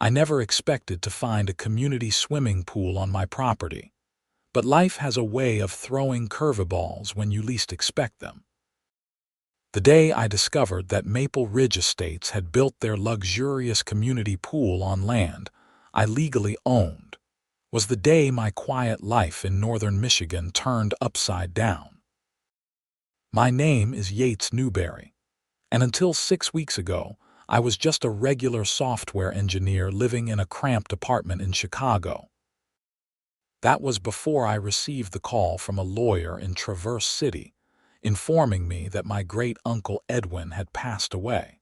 I never expected to find a community swimming pool on my property, but life has a way of throwing curveballs when you least expect them. The day I discovered that Maple Ridge Estates had built their luxurious community pool on land I legally owned was the day my quiet life in northern Michigan turned upside down. My name is Yates Newbury, and until 6 weeks ago, I was just a regular software engineer living in a cramped apartment in Chicago. That was before I received the call from a lawyer in Traverse City, informing me that my great-uncle Edwin had passed away,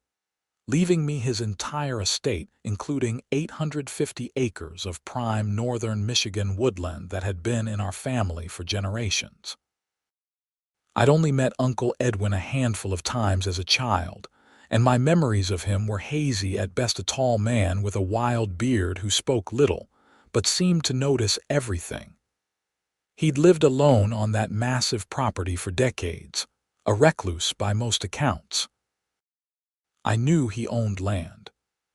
leaving me his entire estate, including 850 acres of prime northern Michigan woodland that had been in our family for generations. I'd only met Uncle Edwin a handful of times as a child, and my memories of him were hazy at best, a tall man with a wild beard who spoke little, but seemed to notice everything. He'd lived alone on that massive property for decades, a recluse by most accounts. I knew he owned land,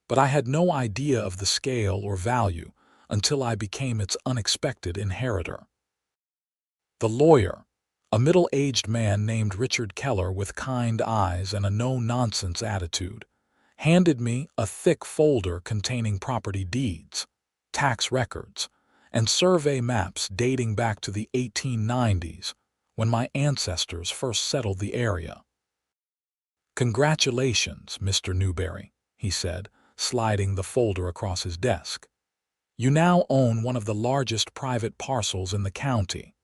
but I had no idea of the scale or value until I became its unexpected inheritor. The lawyer, a middle-aged man named Richard Keller with kind eyes and a no-nonsense attitude, handed me a thick folder containing property deeds, tax records, and survey maps dating back to the 1890s, when my ancestors first settled the area. "Congratulations, Mr. Newbury," he said, sliding the folder across his desk. "You now own one of the largest private parcels in the county.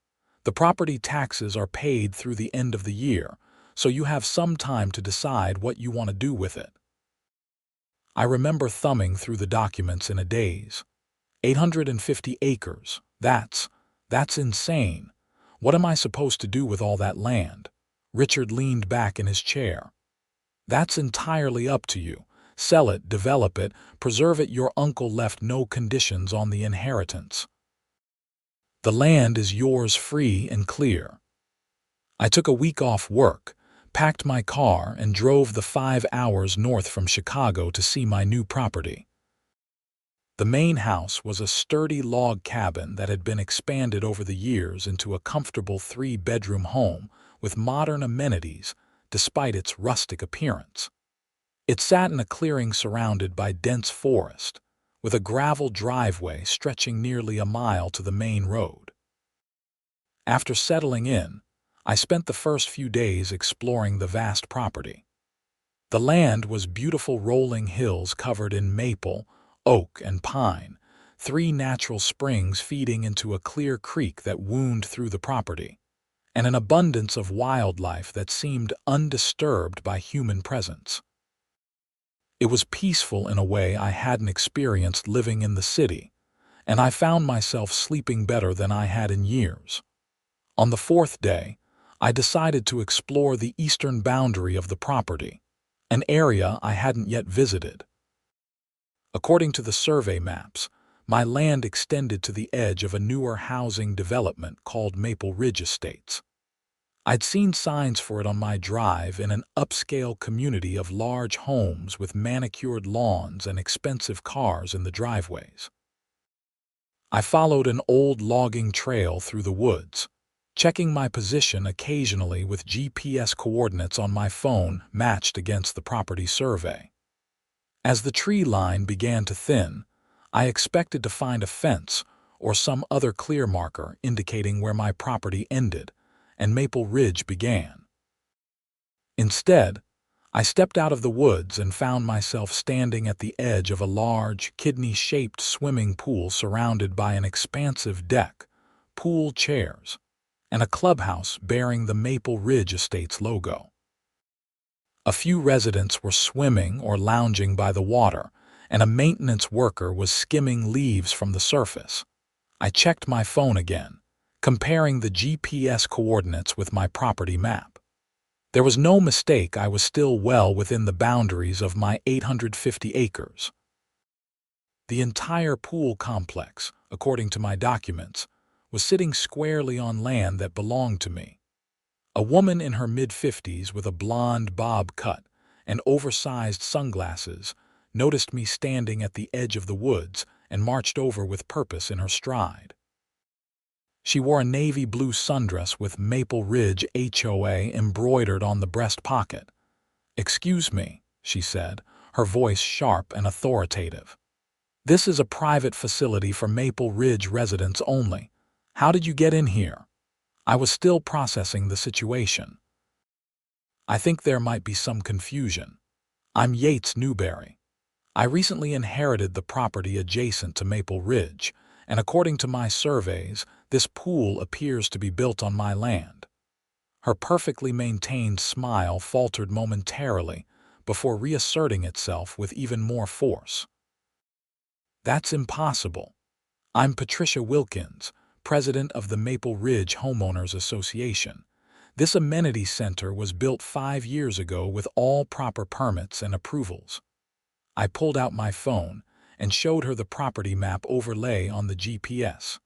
The property taxes are paid through the end of the year, so you have some time to decide what you want to do with it." I remember thumbing through the documents in a daze. 850 acres. That's insane. What am I supposed to do with all that land? Richard leaned back in his chair. "That's entirely up to you. Sell it, develop it, preserve it. Your uncle left no conditions on the inheritance. The land is yours free and clear." I took a week off work, packed my car, and drove the 5 hours north from Chicago to see my new property. The main house was a sturdy log cabin that had been expanded over the years into a comfortable 3-bedroom home with modern amenities despite its rustic appearance. It sat in a clearing surrounded by dense forest, with a gravel driveway stretching nearly a mile to the main road. After settling in, I spent the first few days exploring the vast property. The land was beautiful rolling hills covered in maple, oak, and pine, 3 natural springs feeding into a clear creek that wound through the property, and an abundance of wildlife that seemed undisturbed by human presence. It was peaceful in a way I hadn't experienced living in the city, and I found myself sleeping better than I had in years. On the 4th day, I decided to explore the eastern boundary of the property, an area I hadn't yet visited. According to the survey maps, my land extended to the edge of a newer housing development called Maple Ridge Estates. I'd seen signs for it on my drive in an upscale community of large homes with manicured lawns and expensive cars in the driveways. I followed an old logging trail through the woods, checking my position occasionally with GPS coordinates on my phone matched against the property survey. As the tree line began to thin, I expected to find a fence or some other clear marker indicating where my property ended and Maple Ridge began. Instead, I stepped out of the woods and found myself standing at the edge of a large, kidney-shaped swimming pool surrounded by an expansive deck, pool chairs, and a clubhouse bearing the Maple Ridge Estates logo. A few residents were swimming or lounging by the water, and a maintenance worker was skimming leaves from the surface. I checked my phone again, comparing the GPS coordinates with my property map. There was no mistake, I was still well within the boundaries of my 850 acres. The entire pool complex, according to my documents, was sitting squarely on land that belonged to me. A woman in her mid-50s with a blonde bob cut and oversized sunglasses noticed me standing at the edge of the woods, and marched over with purpose in her stride. She wore a navy blue sundress with Maple Ridge HOA embroidered on the breast pocket. "Excuse me," she said, her voice sharp and authoritative. "This is a private facility for Maple Ridge residents only. How did you get in here?" I was still processing the situation. "I think there might be some confusion. I'm Yates Newbury. I recently inherited the property adjacent to Maple Ridge, and according to my surveys, this pool appears to be built on my land." Her perfectly maintained smile faltered momentarily before reasserting itself with even more force. "That's impossible. I'm Patricia Wilkins, president of the Maple Ridge Homeowners Association. This amenity center was built 5 years ago with all proper permits and approvals." I pulled out my phone and showed her the property map overlay on the GPS.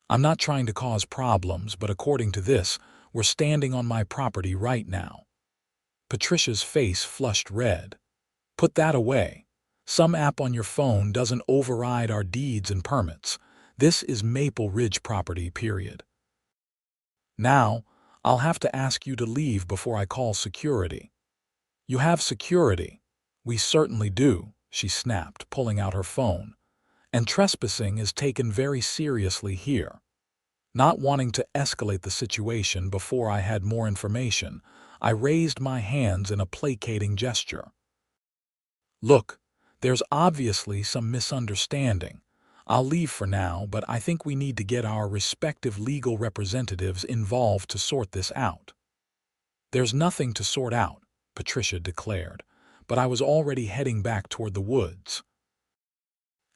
"I'm not trying to cause problems, but according to this, we're standing on my property right now." Patricia's face flushed red. "Put that away. Some app on your phone doesn't override our deeds and permits. This is Maple Ridge property, period. Now, I'll have to ask you to leave before I call security." "You have security." "We certainly do," she snapped, pulling out her phone. "And trespassing is taken very seriously here." Not wanting to escalate the situation before I had more information, I raised my hands in a placating gesture. "Look, there's obviously some misunderstanding. I'll leave for now, but I think we need to get our respective legal representatives involved to sort this out." "There's nothing to sort out," Patricia declared, but I was already heading back toward the woods.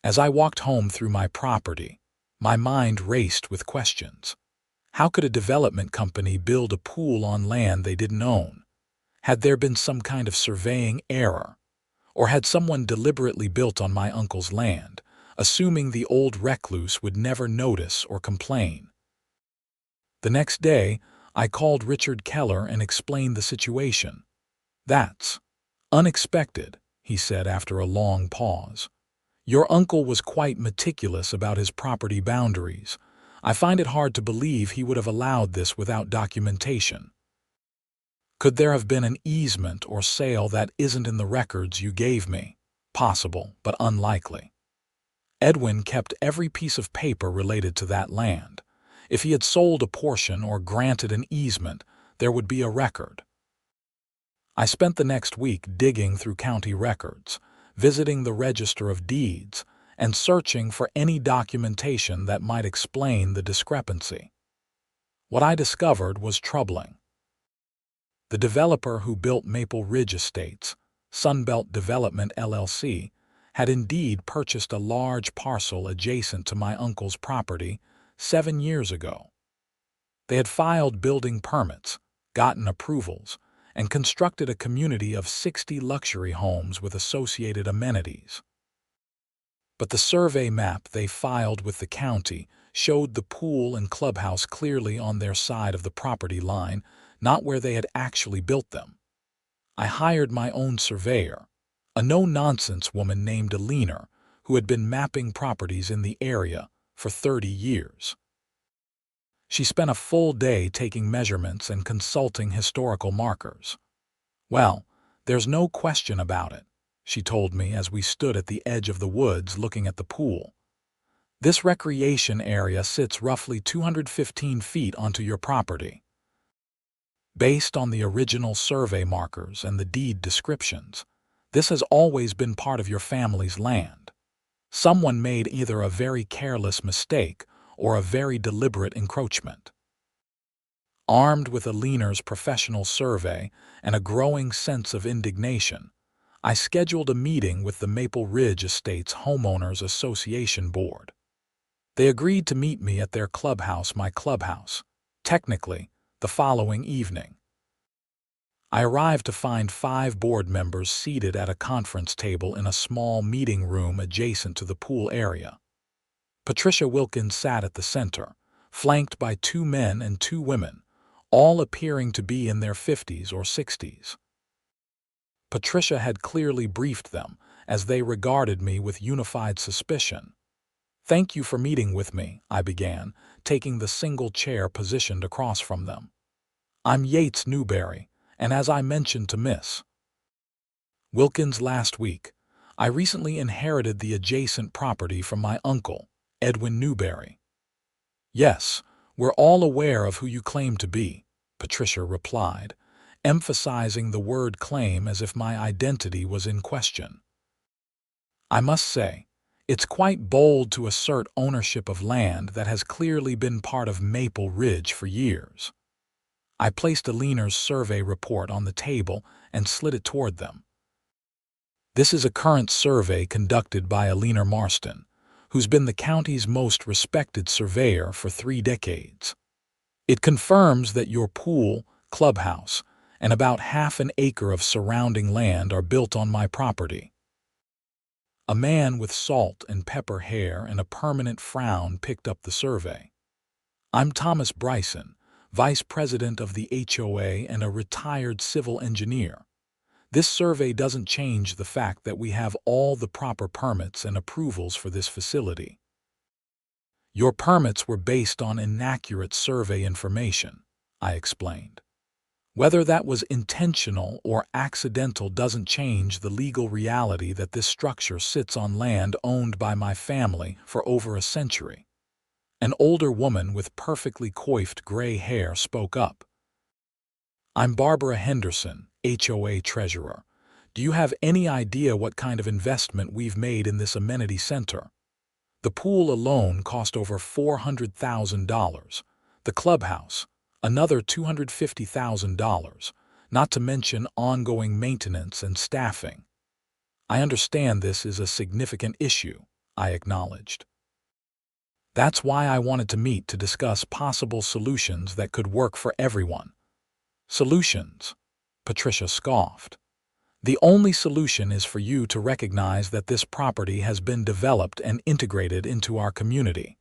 As I walked home through my property, my mind raced with questions. How could a development company build a pool on land they didn't own? Had there been some kind of surveying error? Or had someone deliberately built on my uncle's land, assuming the old recluse would never notice or complain? The next day, I called Richard Keller and explained the situation. "That's unexpected," he said after a long pause. "Your uncle was quite meticulous about his property boundaries. I find it hard to believe he would have allowed this without documentation. Could there have been an easement or sale that isn't in the records you gave me? Possible, but unlikely. Edwin kept every piece of paper related to that land. If he had sold a portion or granted an easement, there would be a record." I spent the next week digging through county records, visiting the Register of Deeds, and searching for any documentation that might explain the discrepancy. What I discovered was troubling. The developer who built Maple Ridge Estates, Sunbelt Development LLC, had indeed purchased a large parcel adjacent to my uncle's property 7 years ago. They had filed building permits, gotten approvals, and constructed a community of 60 luxury homes with associated amenities. But the survey map they filed with the county showed the pool and clubhouse clearly on their side of the property line, not where they had actually built them. I hired my own surveyor, a no-nonsense woman named Alina, who had been mapping properties in the area for 30 years. She spent a full day taking measurements and consulting historical markers. "Well, there's no question about it," she told me as we stood at the edge of the woods looking at the pool. "This recreation area sits roughly 215 feet onto your property. Based on the original survey markers and the deed descriptions, this has always been part of your family's land. Someone made either a very careless mistake or a very deliberate encroachment." Armed with Alina's professional survey and a growing sense of indignation, I scheduled a meeting with the Maple Ridge Estates Homeowners Association board. They agreed to meet me at their clubhouse, my clubhouse, technically, the following evening. I arrived to find 5 board members seated at a conference table in a small meeting room adjacent to the pool area. Patricia Wilkins sat at the center, flanked by 2 men and 2 women, all appearing to be in their 50s or 60s. Patricia had clearly briefed them as they regarded me with unified suspicion. "Thank you for meeting with me," I began, taking the single chair positioned across from them. "I'm Yates Newbury, and as I mentioned to Miss Wilkins last week, I recently inherited the adjacent property from my uncle, Edwin Newbury." "Yes, we're all aware of who you claim to be," Patricia replied, emphasizing the word claim as if my identity was in question. "I must say, it's quite bold to assert ownership of land that has clearly been part of Maple Ridge for years." I placed a Leaner's survey report on the table and slid it toward them. "This is a current survey conducted by Leaner Marston, who's been the county's most respected surveyor for 3 decades. It confirms that your pool, clubhouse, and about half an acre of surrounding land are built on my property." A man with salt and pepper hair and a permanent frown picked up the survey. "I'm Thomas Bryson, Vice President of the HOA and a retired civil engineer. This survey doesn't change the fact that we have all the proper permits and approvals for this facility." "Your permits were based on inaccurate survey information," I explained. "Whether that was intentional or accidental doesn't change the legal reality that this structure sits on land owned by my family for over a century." An older woman with perfectly coiffed gray hair spoke up. "I'm Barbara Henderson, HOA Treasurer. Do you have any idea what kind of investment we've made in this amenity center? The pool alone cost over $400,000. The clubhouse, another $250,000, not to mention ongoing maintenance and staffing." "I understand this is a significant issue," I acknowledged. "That's why I wanted to meet to discuss possible solutions that could work for everyone." "Solutions?" Patricia scoffed. "The only solution is for you to recognize that this property has been developed and integrated into our community.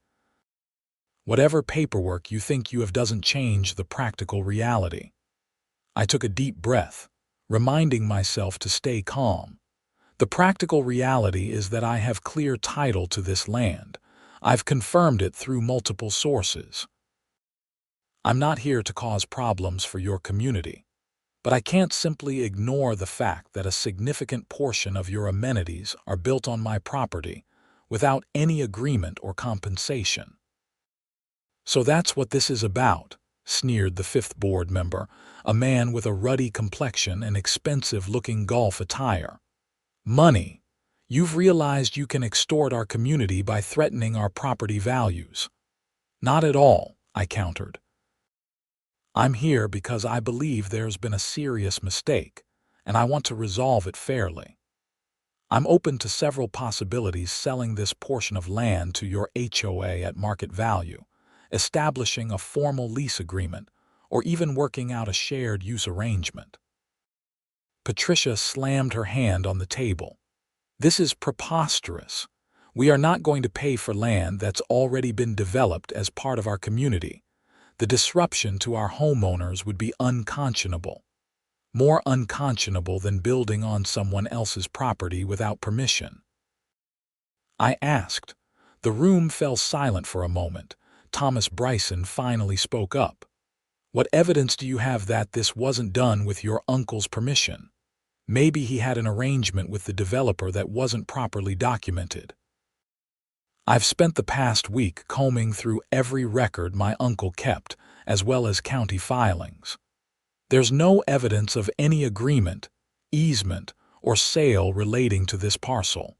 Whatever paperwork you think you have doesn't change the practical reality." I took a deep breath, reminding myself to stay calm. "The practical reality is that I have clear title to this land. I've confirmed it through multiple sources. I'm not here to cause problems for your community, but I can't simply ignore the fact that a significant portion of your amenities are built on my property without any agreement or compensation." "So that's what this is about," sneered the 5th board member, a man with a ruddy complexion and expensive-looking golf attire. "Money. You've realized you can extort our community by threatening our property values." "Not at all," I countered. "I'm here because I believe there's been a serious mistake, and I want to resolve it fairly. I'm open to several possibilities: selling this portion of land to your HOA at market value, establishing a formal lease agreement, or even working out a shared use arrangement." Patricia slammed her hand on the table. "This is preposterous. We are not going to pay for land that's already been developed as part of our community. The disruption to our homeowners would be unconscionable. More unconscionable than building on someone else's property without permission." I asked. The room fell silent for a moment. Thomas Bryson finally spoke up. "What evidence do you have that this wasn't done with your uncle's permission? Maybe he had an arrangement with the developer that wasn't properly documented." "I've spent the past week combing through every record my uncle kept, as well as county filings. There's no evidence of any agreement, easement, or sale relating to this parcel.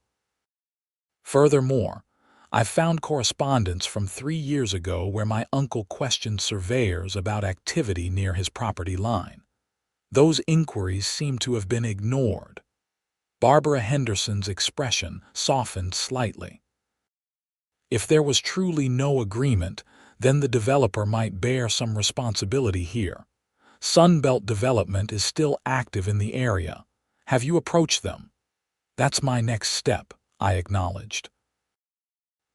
Furthermore, I've found correspondence from 3 years ago where my uncle questioned surveyors about activity near his property line. Those inquiries seem to have been ignored." Barbara Henderson's expression softened slightly. "If there was truly no agreement, then the developer might bear some responsibility here. Sunbelt Development is still active in the area. Have you approached them?" "That's my next step," I acknowledged.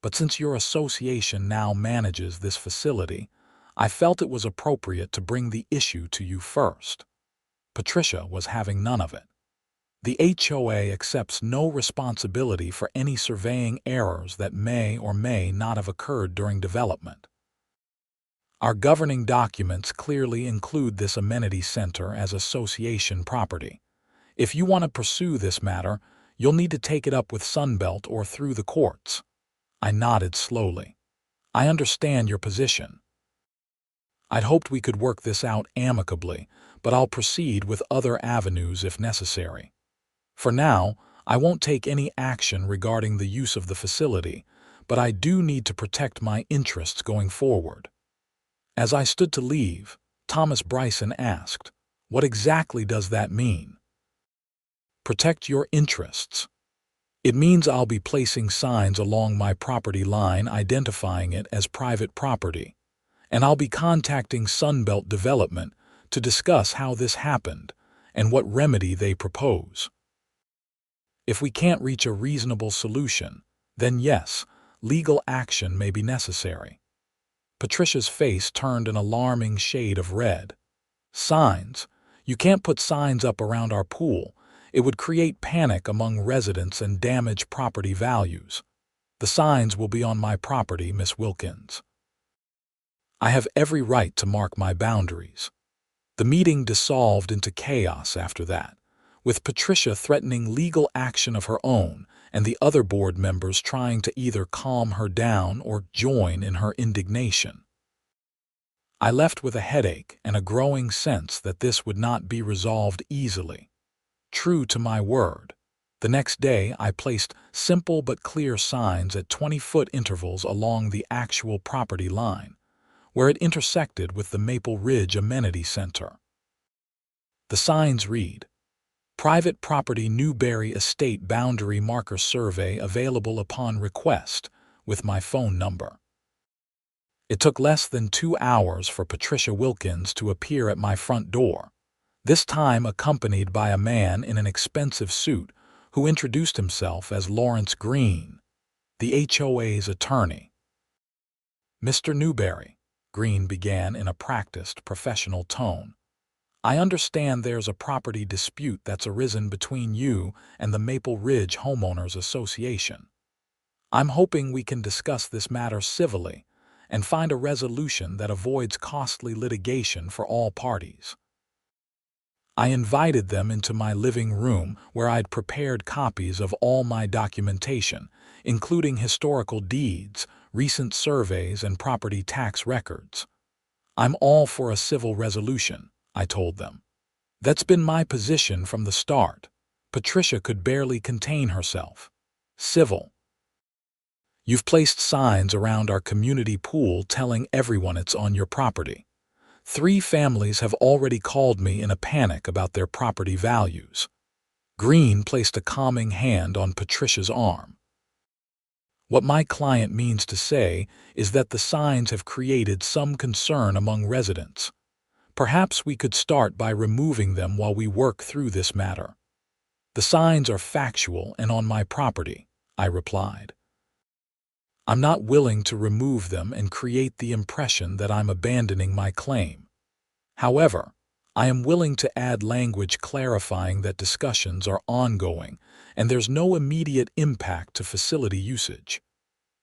"But since your association now manages this facility, I felt it was appropriate to bring the issue to you first." Patricia was having none of it. The HOA accepts no responsibility for any surveying errors that may or may not have occurred during development. Our governing documents clearly include this amenity center as association property. If you want to pursue this matter, you'll need to take it up with Sunbelt or through the courts. I nodded slowly. I understand your position. I'd hoped we could work this out amicably, but I'll proceed with other avenues if necessary. For now, I won't take any action regarding the use of the facility, but I do need to protect my interests going forward. As I stood to leave, Thomas Bryson asked, "What exactly does that mean?" Protect your interests. It means I'll be placing signs along my property line identifying it as private property, and I'll be contacting Sunbelt Development to discuss how this happened and what remedy they propose. If we can't reach a reasonable solution, then yes, legal action may be necessary. Patricia's face turned an alarming shade of red. Signs? You can't put signs up around our pool. It would create panic among residents and damage property values. The signs will be on my property, Miss Wilkins. I have every right to mark my boundaries. The meeting dissolved into chaos after that, with Patricia threatening legal action of her own and the other board members trying to either calm her down or join in her indignation. I left with a headache and a growing sense that this would not be resolved easily. True to my word, the next day I placed simple but clear signs at 20-foot intervals along the actual property line, where it intersected with the Maple Ridge Amenity Center. The signs read, "Private Property Newbury Estate Boundary Marker Survey available upon request," with my phone number. It took less than 2 hours for Patricia Wilkins to appear at my front door, this time accompanied by a man in an expensive suit who introduced himself as Lawrence Green, the HOA's attorney. "Mr. Newbury," Green began in a practiced, professional tone, "I understand there's a property dispute that's arisen between you and the Maple Ridge Homeowners Association. I'm hoping we can discuss this matter civilly and find a resolution that avoids costly litigation for all parties." I invited them into my living room where I'd prepared copies of all my documentation, including historical deeds, recent surveys, and property tax records. "I'm all for a civil resolution," I told them. "That's been my position from the start." Patricia could barely contain herself. "Civil? You've placed signs around our community pool telling everyone it's on your property. 3 families have already called me in a panic about their property values." Green placed a calming hand on Patricia's arm. "What my client means to say is that the signs have created some concern among residents. Perhaps we could start by removing them while we work through this matter." "The signs are factual and on my property," I replied. "I'm not willing to remove them and create the impression that I'm abandoning my claim. However, I am willing to add language clarifying that discussions are ongoing and there's no immediate impact to facility usage."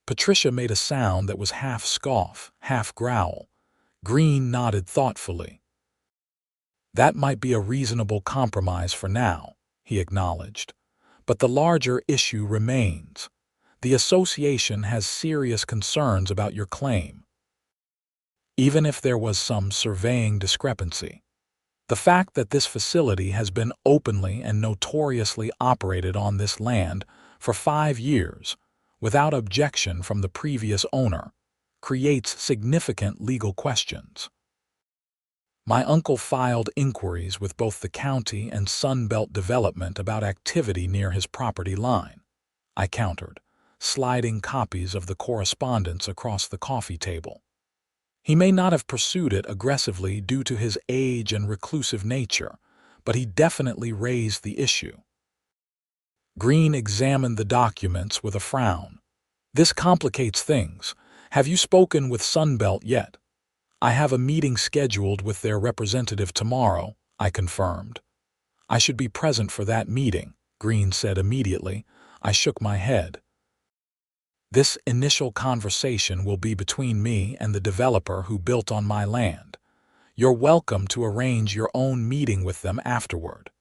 Patricia made a sound that was half scoff, half growl. Green nodded thoughtfully. "That might be a reasonable compromise for now," he acknowledged. "But the larger issue remains. The association has serious concerns about your claim. Even if there was some surveying discrepancy, the fact that this facility has been openly and notoriously operated on this land for 5 years without objection from the previous owner creates significant legal questions." My uncle filed inquiries with both the county and Sunbelt Development about activity near his property line, I countered, sliding copies of the correspondence across the coffee table. "He may not have pursued it aggressively due to his age and reclusive nature, but he definitely raised the issue." Green examined the documents with a frown. "This complicates things. Have you spoken with Sunbelt yet?" "I have a meeting scheduled with their representative tomorrow," I confirmed. I should be present for that meeting, Green said immediately. I shook my head. This initial conversation will be between me and the developer who built on my land. You're welcome to arrange your own meeting with them afterward.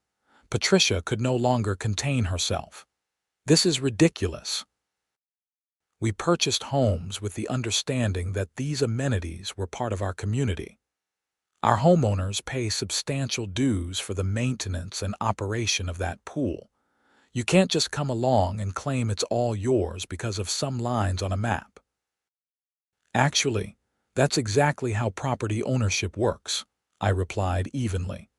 Patricia could no longer contain herself. This is ridiculous. We purchased homes with the understanding that these amenities were part of our community. Our homeowners pay substantial dues for the maintenance and operation of that pool. You can't just come along and claim it's all yours because of some lines on a map. Actually, that's exactly how property ownership works, I replied evenly.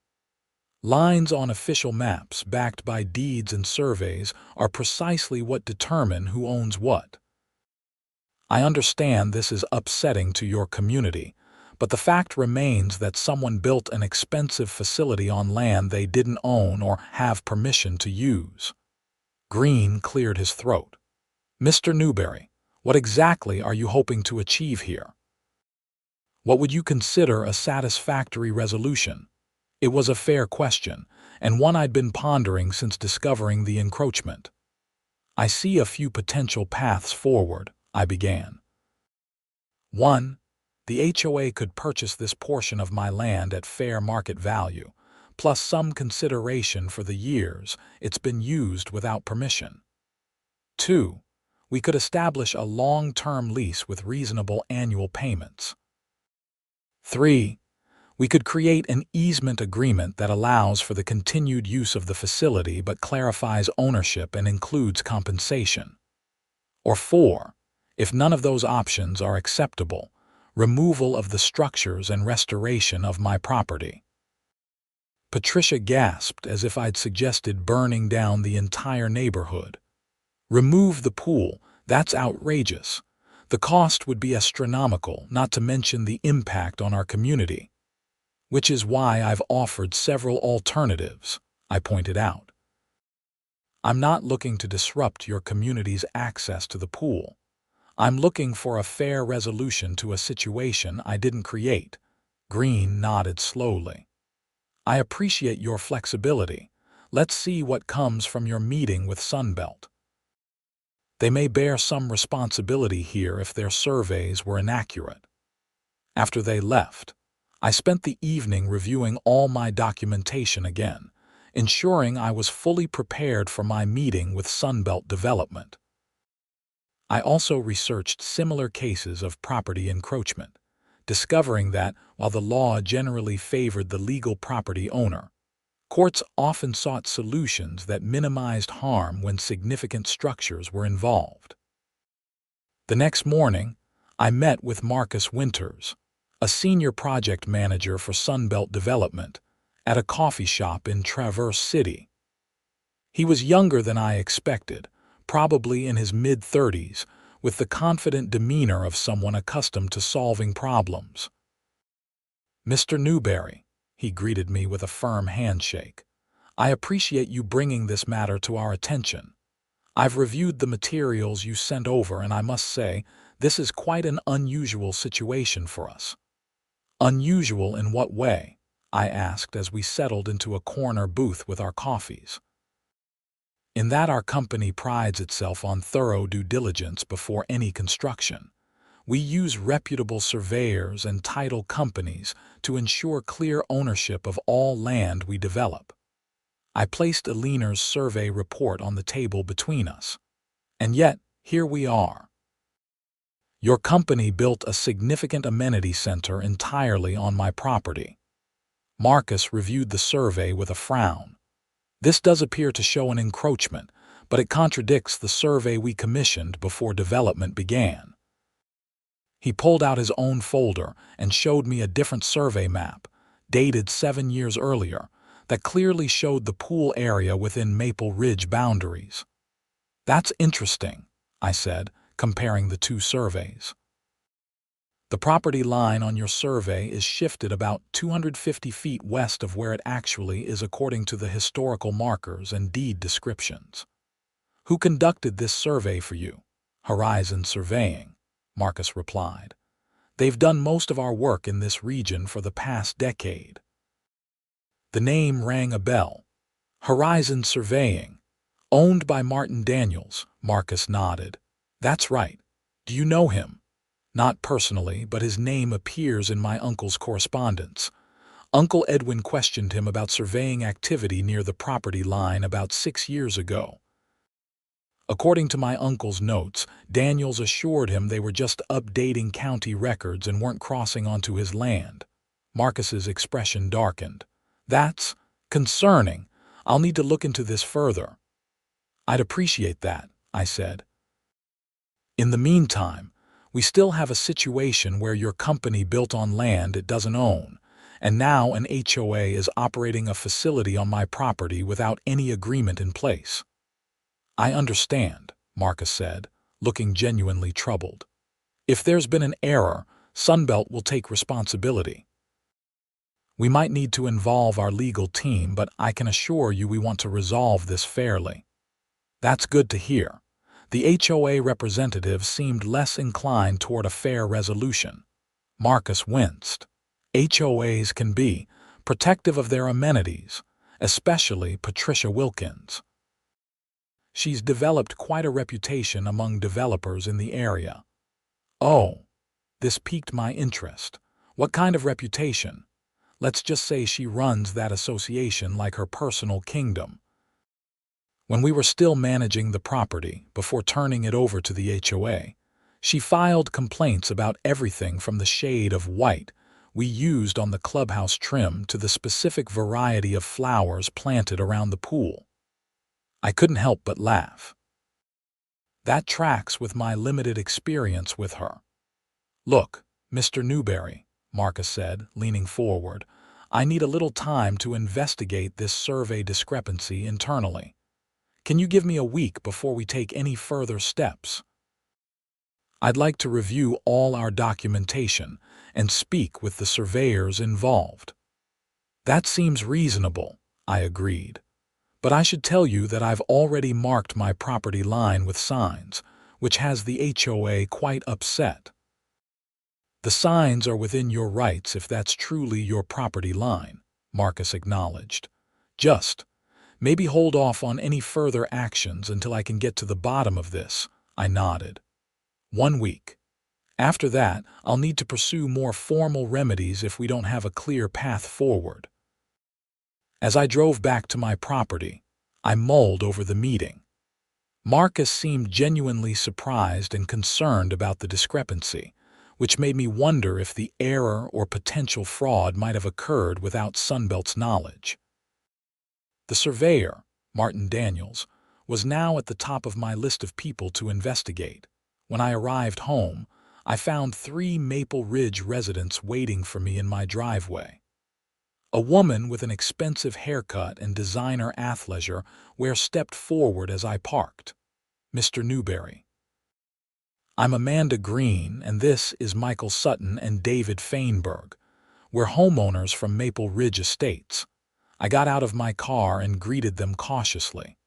Lines on official maps backed by deeds and surveys are precisely what determine who owns what. I understand this is upsetting to your community, but the fact remains that someone built an expensive facility on land they didn't own or have permission to use. Green cleared his throat. Mr. Newbury, what exactly are you hoping to achieve here? What would you consider a satisfactory resolution? It was a fair question, and one I'd been pondering since discovering the encroachment. I see a few potential paths forward, I began. 1. The HOA could purchase this portion of my land at fair market value, plus some consideration for the years it's been used without permission. 2. We could establish a long-term lease with reasonable annual payments. 3. We could create an easement agreement that allows for the continued use of the facility but clarifies ownership and includes compensation. Or 4. If none of those options are acceptable, removal of the structures and restoration of my property. Patricia gasped as if I'd suggested burning down the entire neighborhood. Remove the pool, that's outrageous. The cost would be astronomical, not to mention the impact on our community. Which is why I've offered several alternatives, I pointed out. I'm not looking to disrupt your community's access to the pool. I'm looking for a fair resolution to a situation I didn't create. Green nodded slowly. I appreciate your flexibility. Let's see what comes from your meeting with Sunbelt. They may bear some responsibility here if their surveys were inaccurate. After they left, I spent the evening reviewing all my documentation again, ensuring I was fully prepared for my meeting with Sunbelt Development. I also researched similar cases of property encroachment, discovering that, while the law generally favored the legal property owner, courts often sought solutions that minimized harm when significant structures were involved. The next morning, I met with Marcus Winters, a senior project manager for Sunbelt Development, at a coffee shop in Traverse City. He was younger than I expected, probably in his mid-30s, with the confident demeanor of someone accustomed to solving problems. Mr. Newbury, he greeted me with a firm handshake. I appreciate you bringing this matter to our attention. I've reviewed the materials you sent over, and I must say, this is quite an unusual situation for us. Unusual in what way? I asked as we settled into a corner booth with our coffees. In that our company prides itself on thorough due diligence before any construction. We use reputable surveyors and title companies to ensure clear ownership of all land we develop. I placed Aliner's survey report on the table between us. And yet, here we are. Your company built a significant amenity center entirely on my property. Marcus reviewed the survey with a frown. This does appear to show an encroachment, but it contradicts the survey we commissioned before development began. He pulled out his own folder and showed me a different survey map, dated 7 years earlier, that clearly showed the pool area within Maple Ridge boundaries. That's interesting, I said, comparing the two surveys. The property line on your survey is shifted about 250 feet west of where it actually is according to the historical markers and deed descriptions. Who conducted this survey for you? Horizon Surveying, Marcus replied. They've done most of our work in this region for the past decade. The name rang a bell. Horizon Surveying. Owned by Martin Daniels, Marcus nodded. That's right. Do you know him? Not personally, but his name appears in my uncle's correspondence. Uncle Edwin questioned him about surveying activity near the property line about 6 years ago. According to my uncle's notes, Daniels assured him they were just updating county records and weren't crossing onto his land. Marcus's expression darkened. That's concerning. I'll need to look into this further. I'd appreciate that, I said. In the meantime, we still have a situation where your company built on land it doesn't own, and now an HOA is operating a facility on my property without any agreement in place. I understand, Marcus said, looking genuinely troubled. If there's been an error, Sunbelt will take responsibility. We might need to involve our legal team, but I can assure you we want to resolve this fairly. That's good to hear. The HOA representative seemed less inclined toward a fair resolution. Marcus winced. HOAs can be protective of their amenities, especially Patricia Wilkins. She's developed quite a reputation among developers in the area. Oh, this piqued my interest. What kind of reputation? Let's just say she runs that association like her personal kingdom. When we were still managing the property, before turning it over to the HOA, she filed complaints about everything from the shade of white we used on the clubhouse trim to the specific variety of flowers planted around the pool. I couldn't help but laugh. That tracks with my limited experience with her. Look, Mr. Newbury, Marcus said, leaning forward, I need a little time to investigate this survey discrepancy internally. Can you give me a week before we take any further steps? I'd like to review all our documentation and speak with the surveyors involved. That seems reasonable, I agreed. But I should tell you that I've already marked my property line with signs, which has the HOA quite upset. The signs are within your rights if that's truly your property line, Marcus acknowledged. Just, maybe hold off on any further actions until I can get to the bottom of this, I nodded. 1 week. After that, I'll need to pursue more formal remedies if we don't have a clear path forward. As I drove back to my property, I mulled over the meeting. Marcus seemed genuinely surprised and concerned about the discrepancy, which made me wonder if the error or potential fraud might have occurred without Sunbelt's knowledge. The surveyor, Martin Daniels, was now at the top of my list of people to investigate. When I arrived home, I found 3 Maple Ridge residents waiting for me in my driveway. A woman with an expensive haircut and designer athleisure wear stepped forward as I parked. Mr. Newbury. I'm Amanda Green, and this is Michael Sutton and David Feinberg. We're homeowners from Maple Ridge Estates. I got out of my car and greeted them cautiously.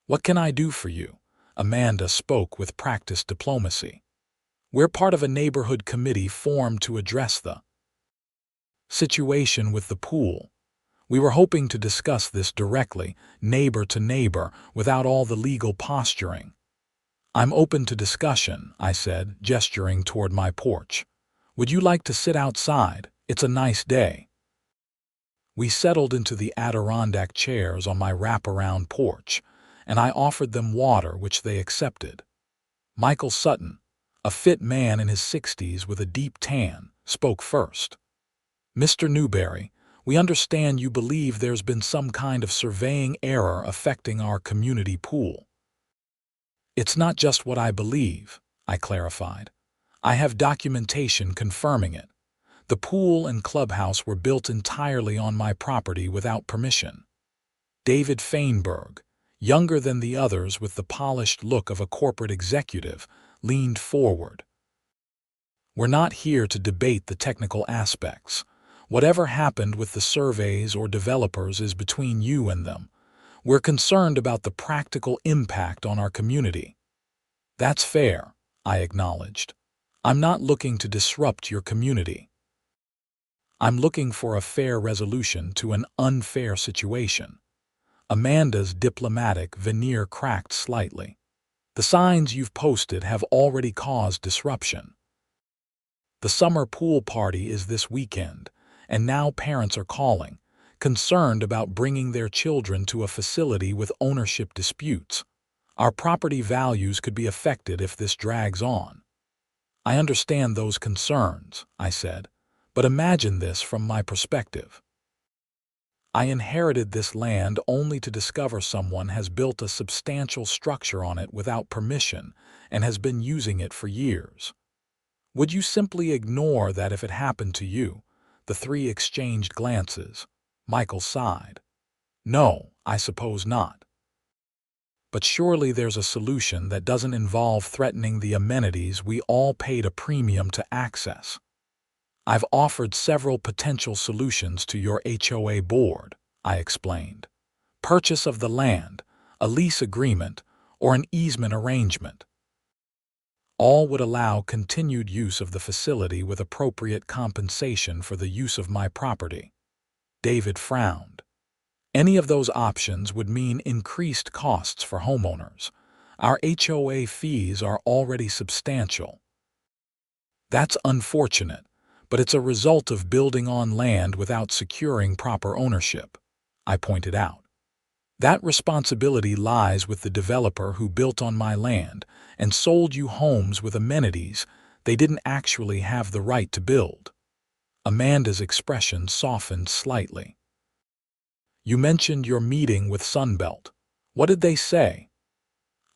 What can I do for you? Amanda spoke with practiced diplomacy. We're part of a neighborhood committee formed to address the situation with the pool. We were hoping to discuss this directly, neighbor to neighbor, without all the legal posturing. I'm open to discussion, I said, gesturing toward my porch. Would you like to sit outside? It's a nice day. We settled into the Adirondack chairs on my wraparound porch, and I offered them water, which they accepted. Michael Sutton, a fit man in his 60s with a deep tan, spoke first. Mr. Newbury, we understand you believe there's been some kind of surveying error affecting our community pool. It's not just what I believe, I clarified. I have documentation confirming it. The pool and clubhouse were built entirely on my property without permission. David Feinberg, younger than the others with the polished look of a corporate executive, leaned forward. We're not here to debate the technical aspects. Whatever happened with the surveys or developers is between you and them. We're concerned about the practical impact on our community. That's fair, I acknowledged. I'm not looking to disrupt your community. I'm looking for a fair resolution to an unfair situation. Amanda's diplomatic veneer cracked slightly. The signs you've posted have already caused disruption. The summer pool party is this weekend, and now parents are calling, concerned about bringing their children to a facility with ownership disputes. Our property values could be affected if this drags on. I understand those concerns, I said, but imagine this from my perspective. I inherited this land only to discover someone has built a substantial structure on it without permission and has been using it for years. Would you simply ignore that if it happened to you? The three exchanged glances. Michael sighed. No, I suppose not. But surely there's a solution that doesn't involve threatening the amenities we all paid a premium to access. I've offered several potential solutions to your HOA board, I explained. Purchase of the land, a lease agreement, or an easement arrangement. All would allow continued use of the facility with appropriate compensation for the use of my property. David frowned. Any of those options would mean increased costs for homeowners. Our HOA fees are already substantial. That's unfortunate, but it's a result of building on land without securing proper ownership, I pointed out. That responsibility lies with the developer who built on my land and sold you homes with amenities they didn't actually have the right to build. Amanda's expression softened slightly. You mentioned your meeting with Sunbelt. What did they say?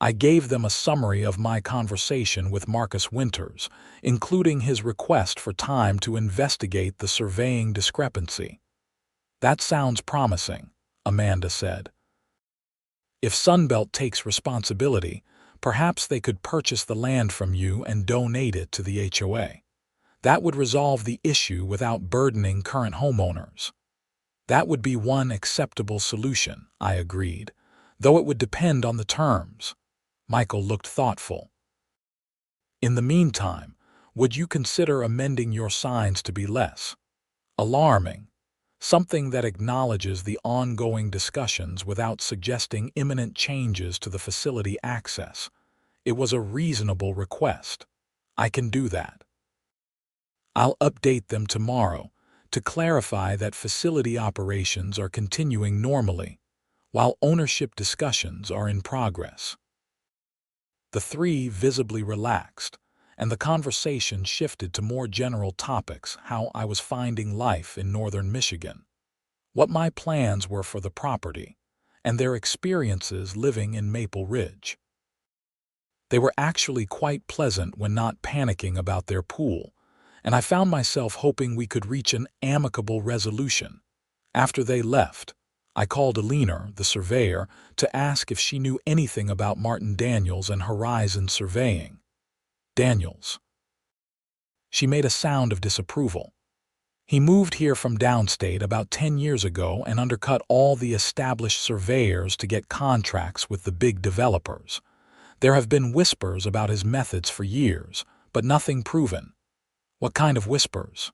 I gave them a summary of my conversation with Marcus Winters, including his request for time to investigate the surveying discrepancy. That sounds promising, Amanda said. If Sunbelt takes responsibility, perhaps they could purchase the land from you and donate it to the HOA. That would resolve the issue without burdening current homeowners. That would be one acceptable solution, I agreed, though it would depend on the terms. Michael looked thoughtful. In the meantime, would you consider amending your signs to be less alarming? Something that acknowledges the ongoing discussions without suggesting imminent changes to the facility access. It was a reasonable request. I can do that. I'll update them tomorrow to clarify that facility operations are continuing normally, while ownership discussions are in progress. The three visibly relaxed, and the conversation shifted to more general topics: how I was finding life in northern Michigan, what my plans were for the property, and their experiences living in Maple Ridge. They were actually quite pleasant when not panicking about their pool, and I found myself hoping we could reach an amicable resolution. After they left, I called Alina, the surveyor, to ask if she knew anything about Martin Daniels and Horizon Surveying. Daniels. She made a sound of disapproval. He moved here from downstate about 10 years ago and undercut all the established surveyors to get contracts with the big developers. There have been whispers about his methods for years, but nothing proven. What kind of whispers?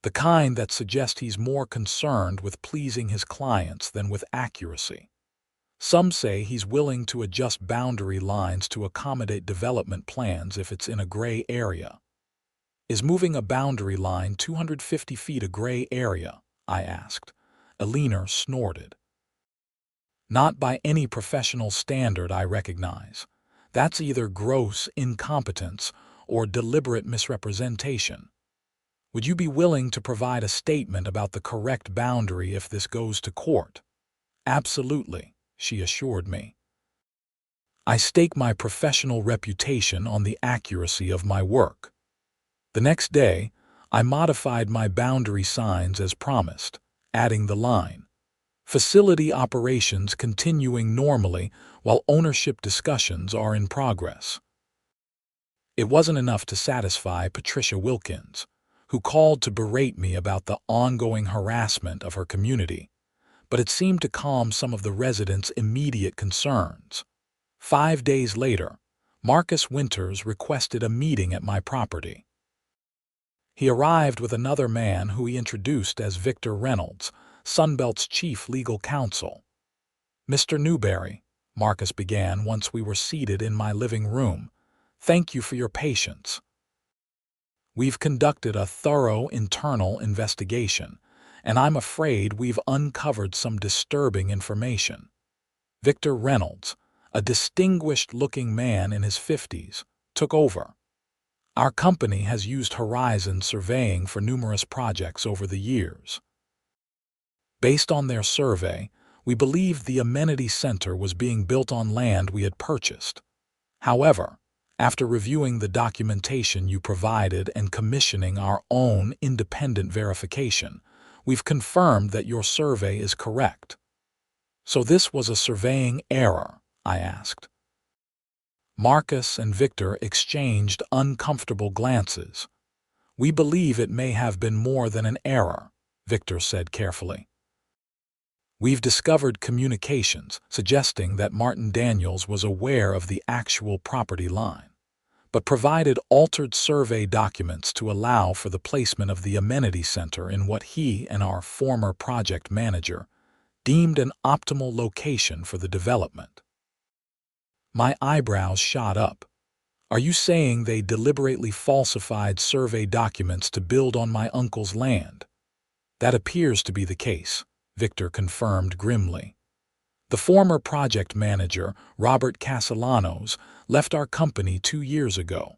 The kind that suggest he's more concerned with pleasing his clients than with accuracy. Some say he's willing to adjust boundary lines to accommodate development plans if it's in a gray area. Is moving a boundary line 250 feet a gray area? I asked. Alina snorted. Not by any professional standard I recognize. That's either gross incompetence or deliberate misrepresentation. Would you be willing to provide a statement about the correct boundary if this goes to court? Absolutely, she assured me. I stake my professional reputation on the accuracy of my work. The next day, I modified my boundary signs as promised, adding the line, "Facility operations continuing normally while ownership discussions are in progress." It wasn't enough to satisfy Patricia Wilkins, who called to berate me about the ongoing harassment of her community, but it seemed to calm some of the residents' immediate concerns. 5 days later, Marcus Winters requested a meeting at my property. He arrived with another man who he introduced as Victor Reynolds, Sunbelt's chief legal counsel. Mr. Newbury, Marcus began once we were seated in my living room, thank you for your patience. We've conducted a thorough internal investigation, and I'm afraid we've uncovered some disturbing information. Victor Reynolds, a distinguished-looking man in his 50s, took over. Our company has used Horizon Surveying for numerous projects over the years. Based on their survey, we believed the amenity center was being built on land we had purchased. However, after reviewing the documentation you provided and commissioning our own independent verification, we've confirmed that your survey is correct. So this was a surveying error, I asked. Marcus and Victor exchanged uncomfortable glances. We believe it may have been more than an error, Victor said carefully. We've discovered communications suggesting that Martin Daniels was aware of the actual property line, but provided altered survey documents to allow for the placement of the amenity center in what he and our former project manager deemed an optimal location for the development. My eyebrows shot up. Are you saying they deliberately falsified survey documents to build on my uncle's land? That appears to be the case, Victor confirmed grimly. The former project manager, Robert Castellanos, left our company 2 years ago.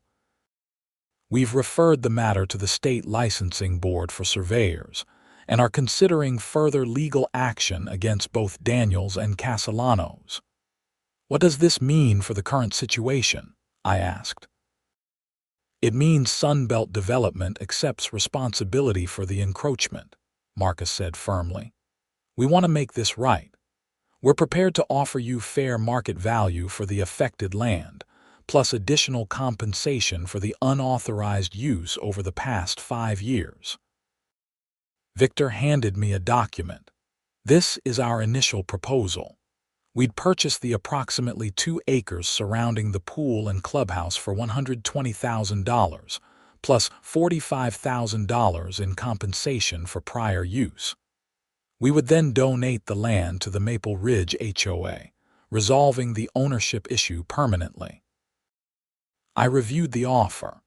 We've referred the matter to the state licensing board for surveyors and are considering further legal action against both Daniels and Castellanos. What does this mean for the current situation? I asked. It means Sunbelt Development accepts responsibility for the encroachment, Marcus said firmly. We want to make this right. We're prepared to offer you fair market value for the affected land, plus additional compensation for the unauthorized use over the past 5 years. Victor handed me a document. This is our initial proposal. We'd purchased the approximately 2 acres surrounding the pool and clubhouse for $120,000, plus $45,000 in compensation for prior use. We would then donate the land to the Maple Ridge HOA, resolving the ownership issue permanently. I reviewed the offer.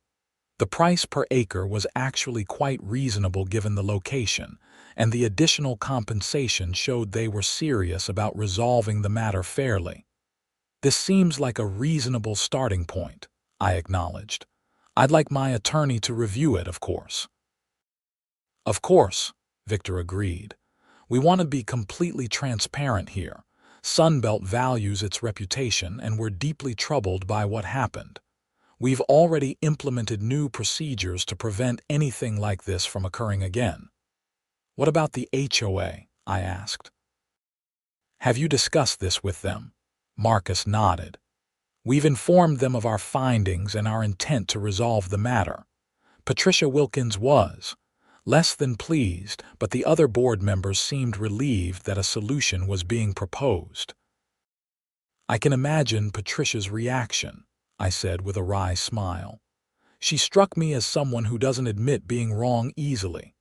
The price per acre was actually quite reasonable given the location, and the additional compensation showed they were serious about resolving the matter fairly. This seems like a reasonable starting point, I acknowledged. I'd like my attorney to review it, of course. Of course, Victor agreed. We want to be completely transparent here. Sunbelt values its reputation, and we're deeply troubled by what happened. We've already implemented new procedures to prevent anything like this from occurring again. What about the HOA? I asked. Have you discussed this with them? Marcus nodded. We've informed them of our findings and our intent to resolve the matter. Patricia Wilkins was less than pleased, but the other board members seemed relieved that a solution was being proposed. I can imagine Patricia's reaction, I said with a wry smile. She struck me as someone who doesn't admit being wrong easily.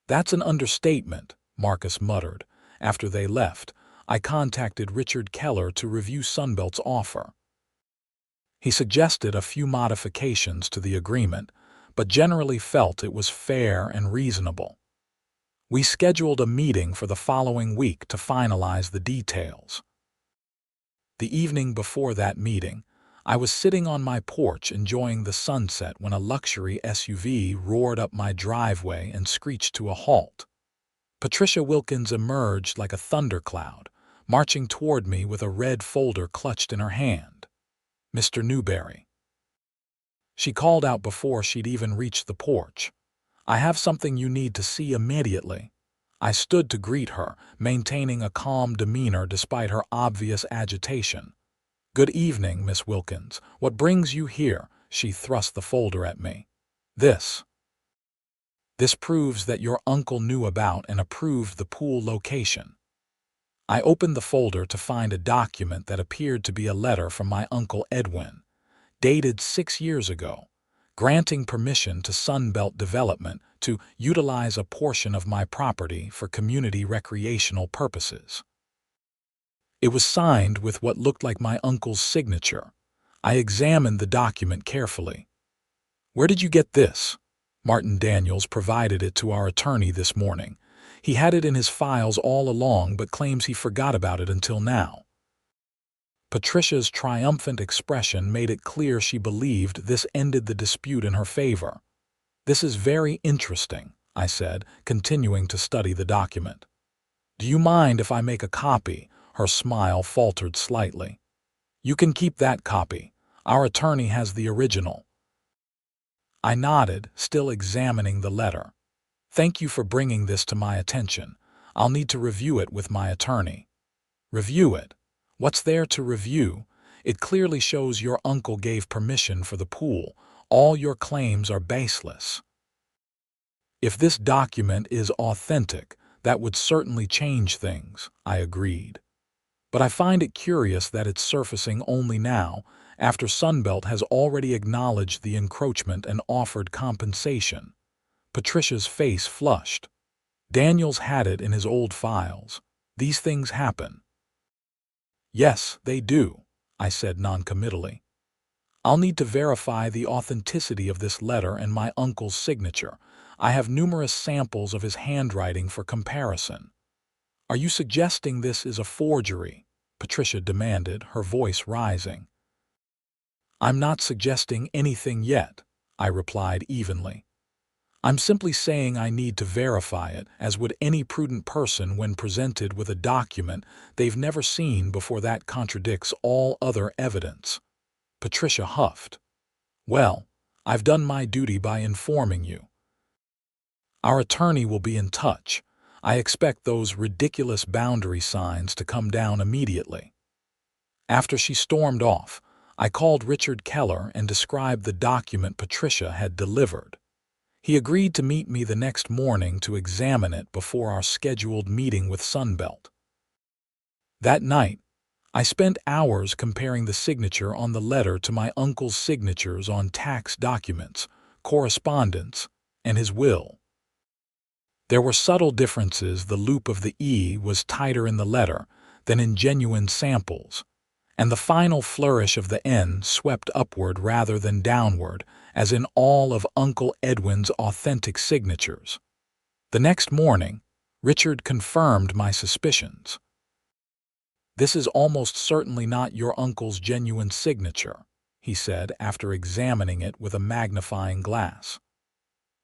That's an understatement, Marcus muttered. After they left, I contacted Richard Keller to review Sunbelt's offer. He suggested a few modifications to the agreement, but generally felt it was fair and reasonable. We scheduled a meeting for the following week to finalize the details. The evening before that meeting, I was sitting on my porch enjoying the sunset when a luxury SUV roared up my driveway and screeched to a halt. Patricia Wilkins emerged like a thundercloud, marching toward me with a red folder clutched in her hand. Mr. Newbury. She called out before she'd even reached the porch. I have something you need to see immediately. I stood to greet her, maintaining a calm demeanor despite her obvious agitation. Good evening, Miss Wilkins. What brings you here? She thrust the folder at me. This proves that your uncle knew about and approved the pool location. I opened the folder to find a document that appeared to be a letter from my uncle Edwin, dated 6 years ago, granting permission to Sunbelt Development to utilize a portion of my property for community recreational purposes. It was signed with what looked like my uncle's signature. I examined the document carefully. "Where did you get this?" Martin Daniels provided it to our attorney this morning. He had it in his files all along but claims he forgot about it until now. Patricia's triumphant expression made it clear she believed this ended the dispute in her favor. "This is very interesting," I said, continuing to study the document. "Do you mind if I make a copy?" Her smile faltered slightly. "You can keep that copy. Our attorney has the original." I nodded, still examining the letter. "Thank you for bringing this to my attention. I'll need to review it with my attorney." "Review it? What's there to review? It clearly shows your uncle gave permission for the pool. All your claims are baseless." "If this document is authentic, that would certainly change things," I agreed. "But I find it curious that it's surfacing only now, after Sunbelt has already acknowledged the encroachment and offered compensation." Patricia's face flushed. "Daniels had it in his old files. These things happen." "Yes, they do," I said noncommittally. "I'll need to verify the authenticity of this letter and my uncle's signature. I have numerous samples of his handwriting for comparison." "Are you suggesting this is a forgery?" Patricia demanded, her voice rising. "I'm not suggesting anything yet," I replied evenly. "I'm simply saying I need to verify it, as would any prudent person when presented with a document they've never seen before that contradicts all other evidence." Patricia huffed. "Well, I've done my duty by informing you. Our attorney will be in touch. I expect those ridiculous boundary signs to come down immediately." After she stormed off, I called Richard Keller and described the document Patricia had delivered. He agreed to meet me the next morning to examine it before our scheduled meeting with Sunbelt. That night, I spent hours comparing the signature on the letter to my uncle's signatures on tax documents, correspondence, and his will. There were subtle differences. The loop of the E was tighter in the letter than in genuine samples, and the final flourish of the N swept upward rather than downward, as in all of Uncle Edwin's authentic signatures. The next morning, Richard confirmed my suspicions. "This is almost certainly not your uncle's genuine signature," he said after examining it with a magnifying glass.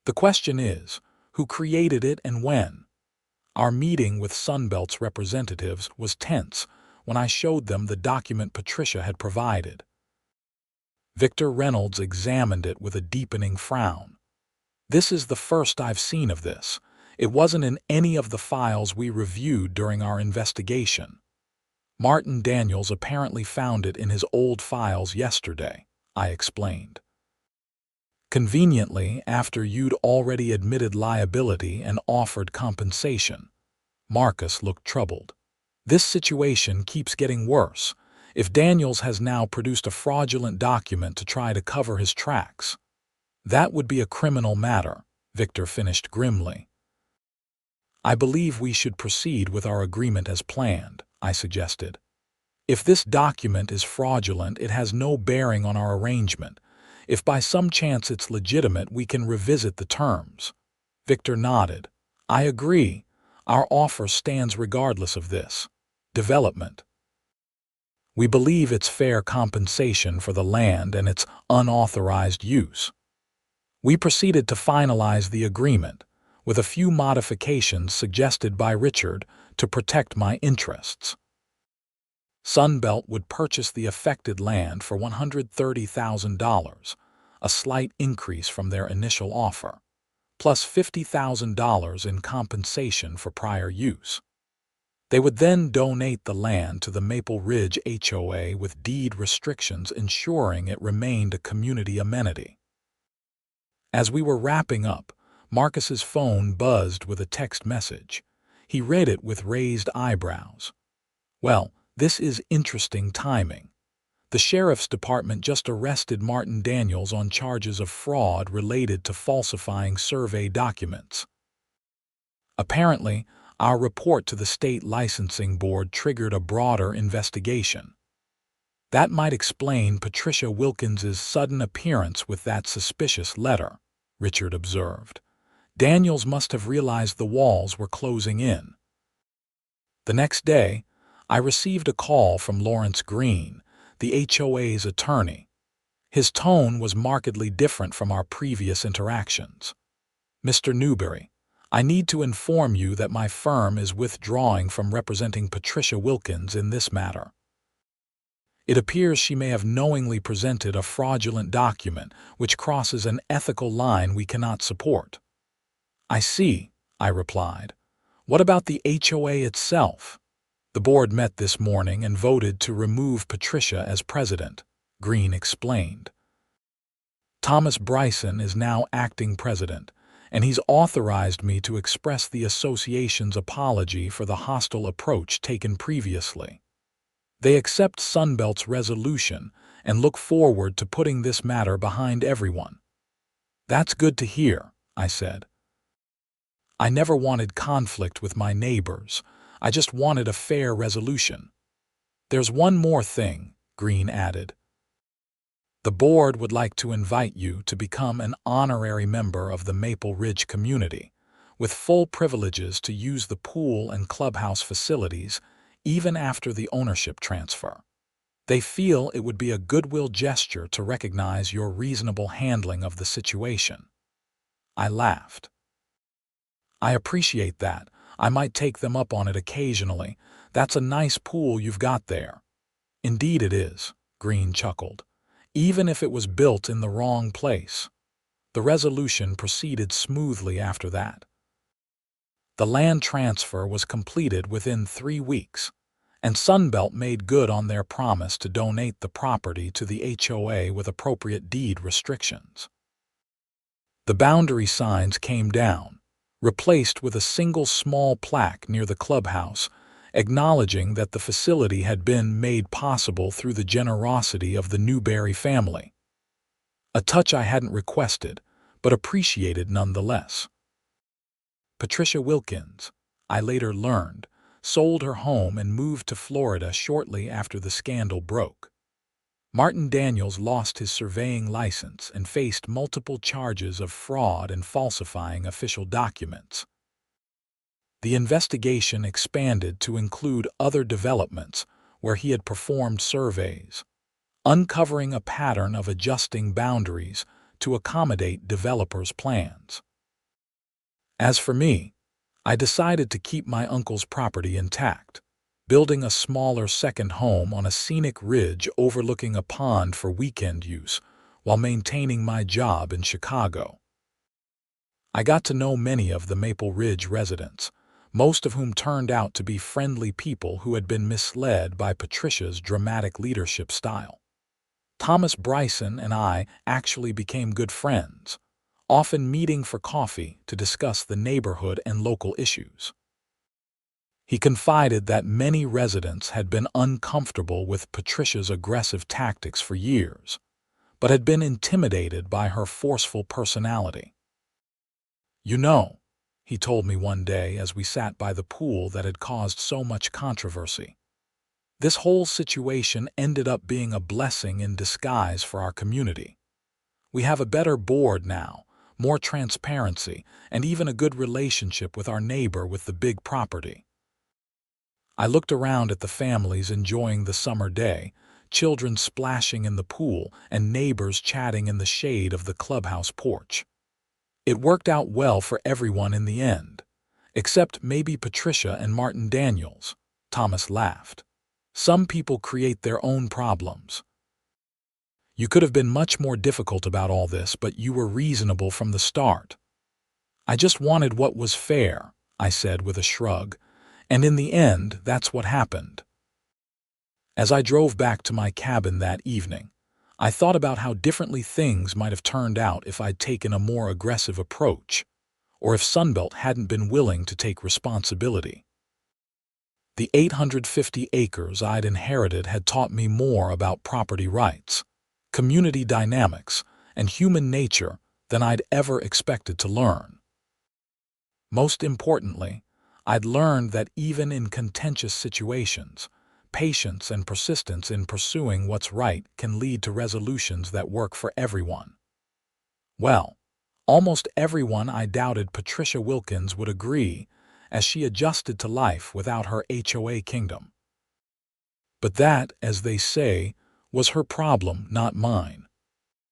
"The question is, who created it and when?" Our meeting with Sunbelt's representatives was tense when I showed them the document Patricia had provided. Victor Reynolds examined it with a deepening frown. "This is the first I've seen of this. It wasn't in any of the files we reviewed during our investigation." "Martin Daniels apparently found it in his old files yesterday," I explained. "Conveniently, after you'd already admitted liability and offered compensation." Marcus looked troubled. "This situation keeps getting worse. If Daniels has now produced a fraudulent document to try to cover his tracks." "That would be a criminal matter," Victor finished grimly. "I believe we should proceed with our agreement as planned," I suggested. "If this document is fraudulent, it has no bearing on our arrangement. If by some chance it's legitimate, we can revisit the terms." Victor nodded. "I agree. Our offer stands regardless of this development. We believe it's fair compensation for the land and its unauthorized use." We proceeded to finalize the agreement, with a few modifications suggested by Richard to protect my interests. Sunbelt would purchase the affected land for $130,000, a slight increase from their initial offer, plus $50,000 in compensation for prior use. They would then donate the land to the Maple Ridge HOA with deed restrictions ensuring it remained a community amenity. As we were wrapping up, Marcus's phone buzzed with a text message. He read it with raised eyebrows. "Well, this is interesting timing. The sheriff's department just arrested Martin Daniels on charges of fraud related to falsifying survey documents. Apparently, Our report to the state licensing board triggered a broader investigation. That might explain Patricia Wilkins's sudden appearance with that suspicious letter, Richard observed. Daniels must have realized the walls were closing in. The next day, I received a call from Lawrence Green, the HOA's attorney. His tone was markedly different from our previous interactions. "Mr. Newbury, I need to inform you that my firm is withdrawing from representing Patricia Wilkins in this matter. It appears she may have knowingly presented a fraudulent document which crosses an ethical line we cannot support." "I see," I replied. "What about the HOA itself?" "The board met this morning and voted to remove Patricia as president," Green explained. "Thomas Bryson is now acting president, and he's authorized me to express the association's apology for the hostile approach taken previously. They accept Sunbelt's resolution and look forward to putting this matter behind everyone." "That's good to hear," I said. "I never wanted conflict with my neighbors. I just wanted a fair resolution." "There's one more thing," Green added. "The board would like to invite you to become an honorary member of the Maple Ridge community, with full privileges to use the pool and clubhouse facilities even after the ownership transfer. They feel it would be a goodwill gesture to recognize your reasonable handling of the situation." I laughed. "I appreciate that. I might take them up on it occasionally. That's a nice pool you've got there." "Indeed it is," Green chuckled. "Even if it was built in the wrong place." The resolution proceeded smoothly after that. The land transfer was completed within 3 weeks, and Sunbelt made good on their promise to donate the property to the HOA with appropriate deed restrictions. The boundary signs came down, replaced with a single small plaque near the clubhouse, acknowledging that the facility had been made possible through the generosity of the Newbury family. A touch I hadn't requested, but appreciated nonetheless. Patricia Wilkins, I later learned, sold her home and moved to Florida shortly after the scandal broke. Martin Daniels lost his surveying license and faced multiple charges of fraud and falsifying official documents. The investigation expanded to include other developments where he had performed surveys, uncovering a pattern of adjusting boundaries to accommodate developers' plans. As for me, I decided to keep my uncle's property intact, building a smaller second home on a scenic ridge overlooking a pond for weekend use while maintaining my job in Chicago. I got to know many of the Maple Ridge residents, most of whom turned out to be friendly people who had been misled by Patricia's dramatic leadership style. Thomas Bryson and I actually became good friends, often meeting for coffee to discuss the neighborhood and local issues. He confided that many residents had been uncomfortable with Patricia's aggressive tactics for years, but had been intimidated by her forceful personality. "You know," he told me one day as we sat by the pool that had caused so much controversy, "this whole situation ended up being a blessing in disguise for our community. We have a better board now, more transparency, and even a good relationship with our neighbor with the big property." I looked around at the families enjoying the summer day, children splashing in the pool and neighbors chatting in the shade of the clubhouse porch. It worked out well for everyone in the end, except maybe Patricia and Martin Daniels, Thomas laughed. "Some people create their own problems. You could have been much more difficult about all this, but you were reasonable from the start." "I just wanted what was fair," I said with a shrug, "and in the end, that's what happened." As I drove back to my cabin that evening, I thought about how differently things might have turned out if I'd taken a more aggressive approach, or if Sunbelt hadn't been willing to take responsibility. The 850 acres I'd inherited had taught me more about property rights, community dynamics, and human nature than I'd ever expected to learn. Most importantly, I'd learned that even in contentious situations, patience and persistence in pursuing what's right can lead to resolutions that work for everyone. Well, almost everyone I doubted Patricia Wilkins would agree, as she adjusted to life without her HOA kingdom. But that, as they say, was her problem, not mine.